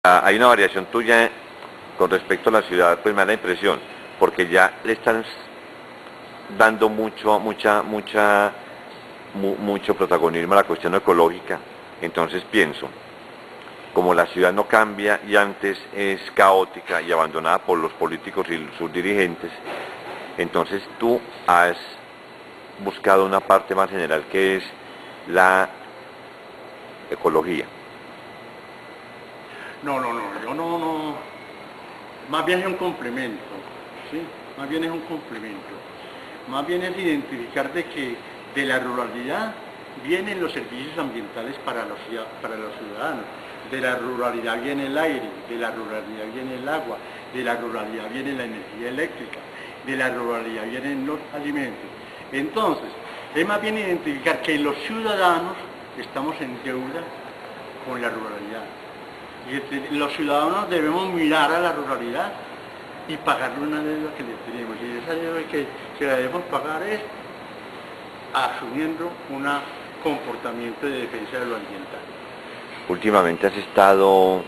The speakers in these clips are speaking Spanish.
Hay una variación tuya con respecto a la ciudad, pues me da la impresión, porque ya le están dando mucho protagonismo a la cuestión ecológica. Entonces pienso, como la ciudad no cambia y antes es caótica y abandonada por los políticos y sus dirigentes, entonces tú has buscado una parte más general que es la ecología. No, yo no, más bien es un complemento, ¿sí? Más bien es un complemento. Más bien es identificar de que de la ruralidad vienen los servicios ambientales para los ciudadanos, de la ruralidad viene el aire, de la ruralidad viene el agua, de la ruralidad viene la energía eléctrica, de la ruralidad vienen los alimentos. Entonces, es más bien identificar que los ciudadanos estamos en deuda con la ruralidad. Y los ciudadanos debemos mirar a la ruralidad y pagarle una deuda que le tenemos. Y esa deuda que la debemos pagar es asumiendo un comportamiento de defensa de lo ambiental. Últimamente has estado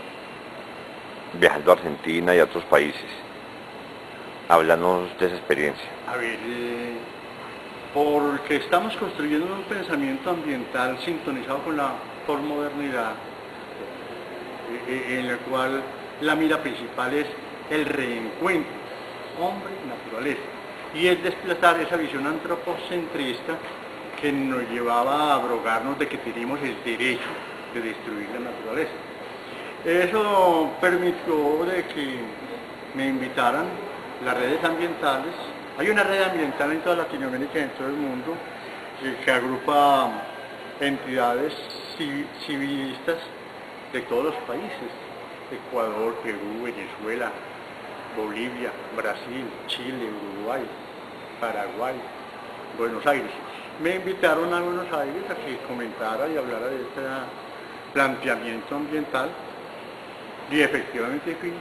viajando a Argentina y a otros países. Háblanos de esa experiencia. A ver, porque estamos construyendo un pensamiento ambiental sintonizado con la postmodernidad, en la cual la mira principal es el reencuentro hombre-naturaleza, y es desplazar esa visión antropocentrista que nos llevaba a abrogarnos de que tenemos el derecho de destruir la naturaleza. Eso permitió de que me invitaran las redes ambientales. Hay una red ambiental en toda Latinoamérica y en todo el mundo que agrupa entidades civilistas de todos los países: Ecuador, Perú, Venezuela, Bolivia, Brasil, Chile, Uruguay, Paraguay, Buenos Aires. Me invitaron a Buenos Aires a que comentara y hablara de este planteamiento ambiental, y efectivamente fui.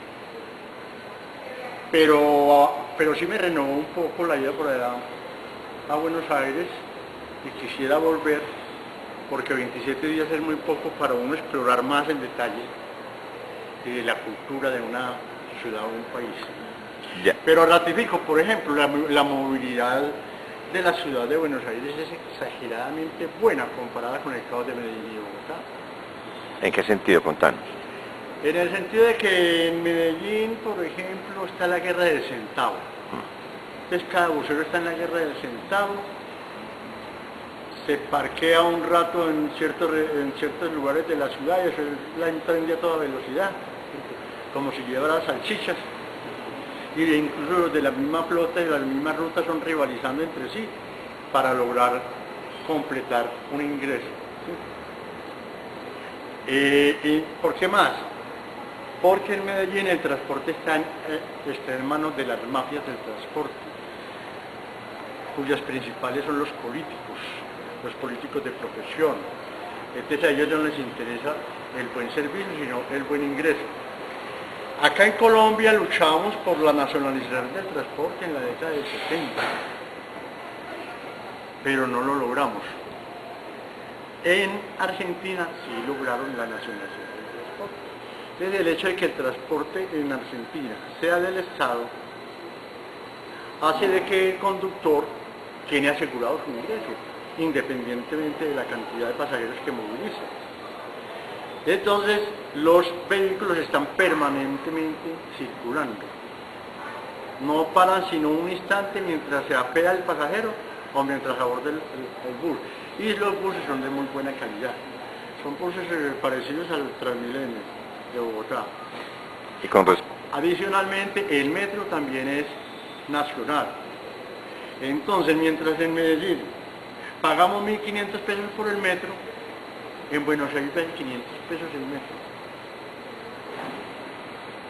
Pero sí me renovó un poco la ida por allá a Buenos Aires, y quisiera volver, porque 27 días es muy poco para uno explorar más en detalle de la cultura de una ciudad o un país. Ya. Pero ratifico, por ejemplo, la movilidad de la ciudad de Buenos Aires es exageradamente buena comparada con el caos de Medellín y Bogotá. ¿En qué sentido? Contanos. En el sentido de que en Medellín, por ejemplo, está la guerra del centavo. Entonces cada bucero está en la guerra del centavo, se parquea un rato en ciertos lugares de la ciudad y eso la emprende a toda velocidad, como si llevara salchichas. Y incluso de la misma flota y las mismas rutas son rivalizando entre sí para lograr completar un ingreso. ¿Sí? ¿Y por qué más? Porque en Medellín el transporte está en manos de las mafias del transporte, cuyas principales son los políticos de profesión. Entonces a ellos no les interesa el buen servicio, sino el buen ingreso. Acá en Colombia luchamos por la nacionalización del transporte en la década del 70, pero no lo logramos. En Argentina sí lograron la nacionalización del transporte. Entonces el hecho de que el transporte en Argentina sea del Estado hace de que el conductor tiene asegurado su ingreso, independientemente de la cantidad de pasajeros que moviliza. Entonces los vehículos están permanentemente circulando, no paran sino un instante mientras se apea el pasajero o mientras aborda el bus, y los buses son de muy buena calidad, son buses parecidos al Transmilenio de Bogotá. Y adicionalmente el metro también es nacional. Entonces mientras en Medellín pagamos 1.500 pesos por el metro, en Buenos Aires 500 pesos el metro.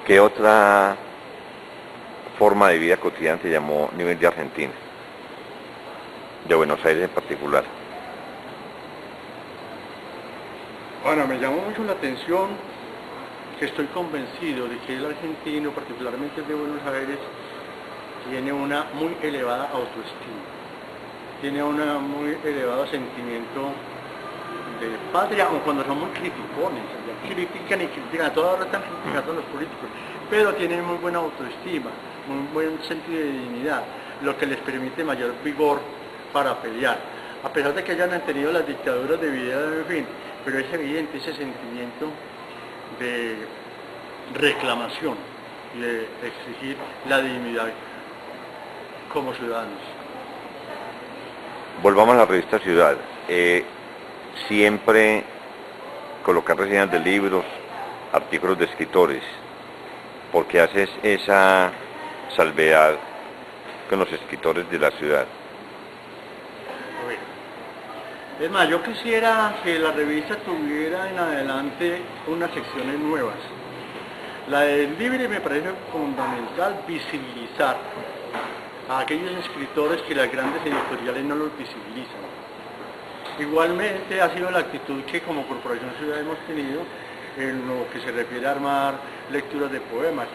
¿Qué otra forma de vida cotidiana te llamó a nivel de Argentina? De Buenos Aires en particular. Bueno, me llamó mucho la atención que estoy convencido de que el argentino, particularmente el de Buenos Aires, tiene una muy elevada autoestima, tiene un muy elevado sentimiento de patria, o cuando son muy criticones, ya critican y critican, a toda hora están criticando a los políticos, pero tienen muy buena autoestima, muy buen sentido de dignidad, lo que les permite mayor vigor para pelear. A pesar de que hayan tenido las dictaduras de vida, en fin, pero es evidente ese sentimiento de reclamación y de exigir la dignidad como ciudadanos. Volvamos a la revista Ciudad. Siempre colocar reseñas de libros, artículos de escritores, porque haces esa salvedad con los escritores de la ciudad. Es más, yo quisiera que la revista tuviera en adelante unas secciones nuevas. La del libre me parece fundamental visibilizar a aquellos escritores que las grandes editoriales no los visibilizan. Igualmente ha sido la actitud que como Corporación Ciudad hemos tenido en lo que se refiere a armar lecturas de poemas.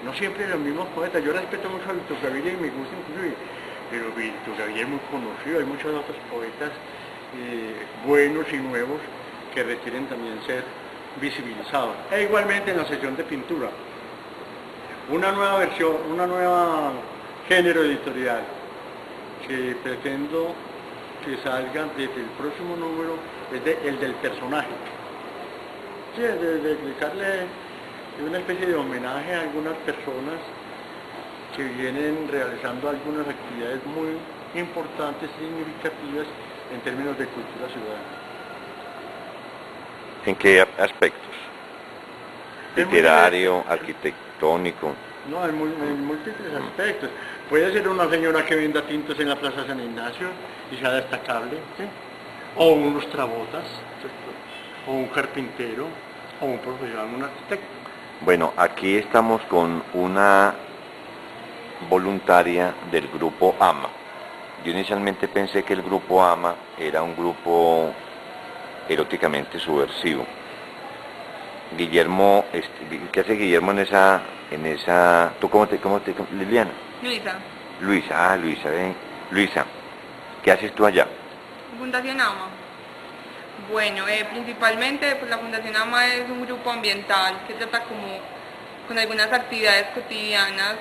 No siempre los mismos poetas, yo respeto mucho a Víctor Gaviria y me gusta inclusive, pero Víctor Gaviria es muy conocido, hay muchos otros poetas buenos y nuevos que requieren también ser visibilizados. E igualmente en la sección de pintura, una nueva versión, una nueva género editorial que pretendo que salga desde el próximo número, es el del personaje. Sí, de dedicarle una especie de homenaje a algunas personas que vienen realizando algunas actividades muy importantes, significativas en términos de cultura ciudadana. ¿En qué aspectos? Literario, arquitectónico. No, en múltiples aspectos. Puede ser una señora que venda tintos en la Plaza San Ignacio y sea destacable, ¿sí? O un lustrabotas, ¿sí? O un carpintero, o un profesional, un arquitecto. Bueno, aquí estamos con una voluntaria del grupo AMA. Yo inicialmente pensé que el grupo AMA era un grupo eróticamente subversivo. Guillermo, ¿qué hace Guillermo en esa, ¿tú cómo te, Liliana? Luisa, Luisa, Luisa, ¿qué haces tú allá? Fundación AMA. Bueno, principalmente pues la Fundación AMA es un grupo ambiental que trata como con algunas actividades cotidianas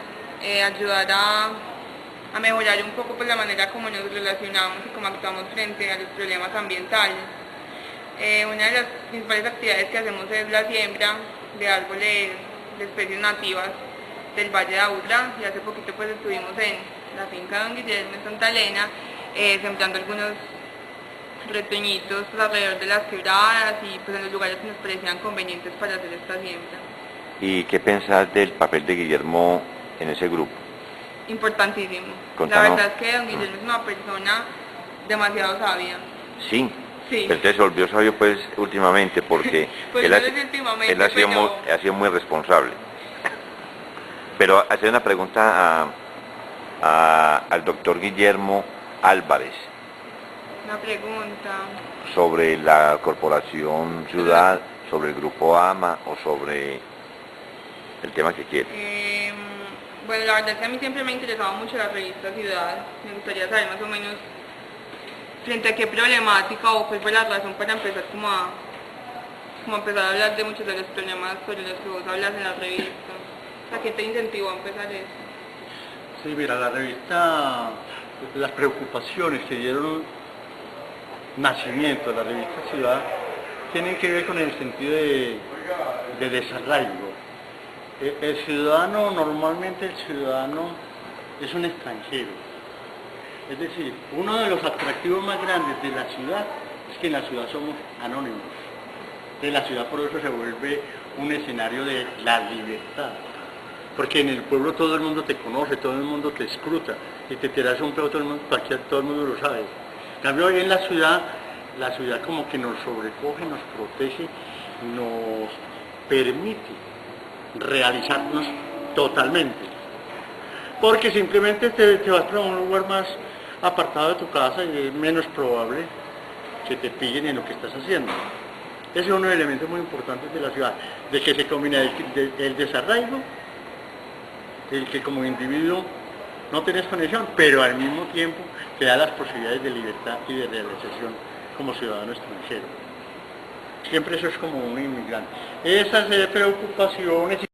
ayudar a mejorar un poco pues, la manera como nos relacionamos y cómo actuamos frente a los problemas ambientales. Una de las principales actividades que hacemos es la siembra de árboles de especies nativas del Valle de Aburrá, y hace poquito pues estuvimos en la finca de Don Guillermo en Santa Elena sembrando algunos retoñitos pues, alrededor de las quebradas y pues en los lugares que nos parecían convenientes para hacer esta siembra. ¿Y qué pensás del papel de Guillermo en ese grupo? Importantísimo. Contanos. La verdad es que Don Guillermo es una persona demasiado sabia. Sí. Sí. Pero usted se volvió sabio pues últimamente porque pues él ha sido muy responsable. Pero hacer una pregunta al doctor Guillermo Álvarez. Una pregunta. Sobre la Corporación Ciudad, sobre el grupo AMA o sobre el tema que quiere. Bueno, la verdad es que a mí siempre me ha interesado mucho la revista Ciudad. Me gustaría saber más o menos frente a qué problemática o cuál fue la razón para empezar como a empezar a hablar de muchos de los problemas sobre los que vos hablas en la revista. O sea, ¿qué te incentivó a empezar eso? Sí, mira, la revista, las preocupaciones que dieron nacimiento a la revista Ciudad tienen que ver con el sentido de desarraigo. El ciudadano, normalmente el ciudadano es un extranjero. Es decir, uno de los atractivos más grandes de la ciudad es que en la ciudad somos anónimos. De la ciudad por eso se vuelve un escenario de la libertad. Porque en el pueblo todo el mundo te conoce, todo el mundo te escruta. Y te tiras un pedo, todo el mundo lo sabe. En cambio, hoy en la ciudad como que nos sobrecoge, nos protege, nos permite realizarnos totalmente. Porque simplemente te vas para un lugar más apartado de tu casa y es menos probable que te pillen en lo que estás haciendo. Ese es uno de los elementos muy importantes de la ciudad, de que se combina el desarraigo, el que como individuo no tenés conexión, pero al mismo tiempo te da las posibilidades de libertad y de realización como ciudadano extranjero. siempre eso es como un inmigrante. Esas preocupaciones